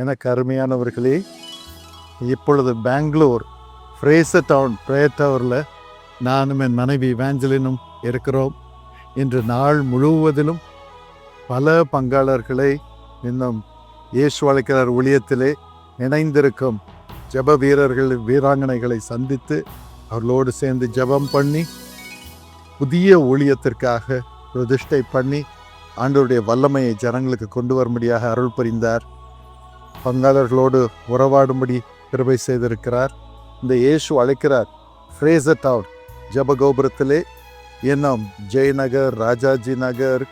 எனக்கு அருமையானவர்களே, இப்பொழுது பெங்களூர் ஃப்ரேசர் டவுன் ப்ரேயர் டவரில் நானும் என் மனைவி இவாஞ்சலினும் இருக்கிறோம். இன்று நாள் முழுவதிலும் பல பங்காளர்களை இன்னும் இயேசு அழைக்கிறார் ஊழியத்திலே இணைந்திருக்கும் ஜெப வீரர்கள் வீராங்கனைகளை சந்தித்து அவர்களோடு சேர்ந்து ஜெபம் பண்ணி புதிய ஊழியத்திற்காக பிரதிஷ்டை பண்ணி ஆண்டவருடைய வல்லமையை ஜனங்களுக்கு கொண்டு வரும்படியாக அருள் புரிந்தார். பங்காளர்களோடு உறவாடும்படி கிருபை செய்திருக்கிறார். இந்த இயேசு அழைக்கிறார் ஃப்ரேசர் டவுன் ஜபகோபுரத்திலே இன்னும் ஜெயநகர், ராஜாஜி நகர்,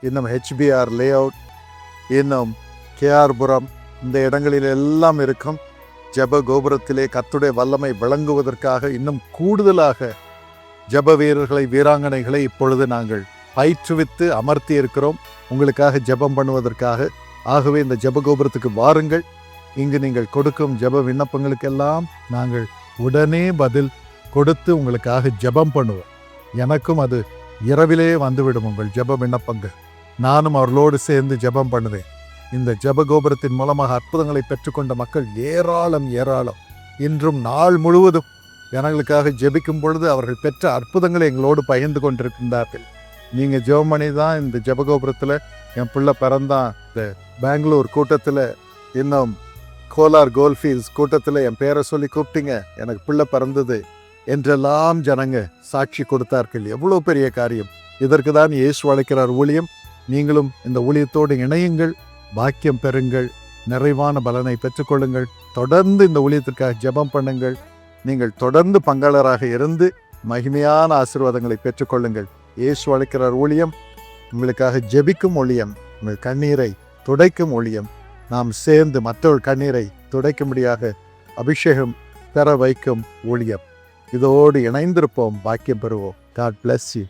இன்னும் HBR லே அவுட், இன்னும் KR-புரம், இந்த இடங்களில் எல்லாம் இருக்கும் ஜப கோபுரத்திலே கர்த்தருடைய வல்லமை விளங்குவதற்காக இன்னும் கூடுதலாக ஜப வீரர்களை வீராங்கனைகளை இப்பொழுது நாங்கள் பயிற்றுவித்து அமர்த்தி இருக்கிறோம் உங்களுக்காக ஜெபம் பண்ணுவதற்காக. ஆகவே இந்த ஜெப கோபுரத்துக்கு வாருங்கள். இங்கு நீங்கள் கொடுக்கும் ஜெப விண்ணப்பங்களுக்கெல்லாம் நாங்கள் உடனே பதில் கொடுத்து உங்களுக்காக ஜெபம் பண்ணுவோம். எனக்கும் அது இரவிலே வந்துவிடும் உங்கள் ஜெப விண்ணப்பங்கள். நானும் அவர்களோடு சேர்ந்து ஜெபம் பண்ணுவேன். இந்த ஜெப கோபுரத்தின் மூலமாக அற்புதங்களை பெற்றுக்கொண்ட மக்கள் ஏராளம் ஏராளம். இன்றும் நாள் முழுவதும் ஜனங்களுக்காக ஜெபிக்கும் பொழுது அவர்கள் பெற்ற அற்புதங்களை எங்களோடு பகிர்ந்து கொண்டிருக்கின்றார்கள். நீங்கள் ஜெபம் பண்ணி தான் இந்த ஜெபகோபுரத்தில் என் பிள்ளை பிறந்தான், இந்த பெங்களூர் கூட்டத்தில், இன்னும் கோலார் கோல்ஃபீல்ட்ஸ் கூட்டத்தில் என் பேரை சொல்லி கூப்பிட்டீங்க, எனக்கு பிள்ளை பிறந்தது என்றெல்லாம் ஜனங்க சாட்சி கொடுத்தார்கள். எவ்வளோ பெரிய காரியம்! இதற்கு தான் இயேசு அழைக்கிறார் ஊழியம். நீங்களும் இந்த ஊழியத்தோடு இணையுங்கள், பாக்கியம் பெறுங்கள், நிறைவான பலனை பெற்றுக்கொள்ளுங்கள். தொடர்ந்து இந்த ஊழியத்திற்காக ஜெபம் பண்ணுங்கள். நீங்கள் தொடர்ந்து பங்காளராக இருந்து மகிமையான ஆசீர்வாதங்களை பெற்றுக்கொள்ளுங்கள். இயேசு அழைக்கிறார் ஊழியம் உங்களுக்காக ஜெபிக்கும் ஊழியம், உங்கள் கண்ணீரை துடைக்கும் ஊழியம். நாம் சேர்ந்து மற்றொரு கண்ணீரை துடைக்கும்படியாக அபிஷேகம் பெற வைக்கும் ஊழியம். இதோடு இணைந்திருப்போம், பாக்கியம் பெறுவோம். God bless you.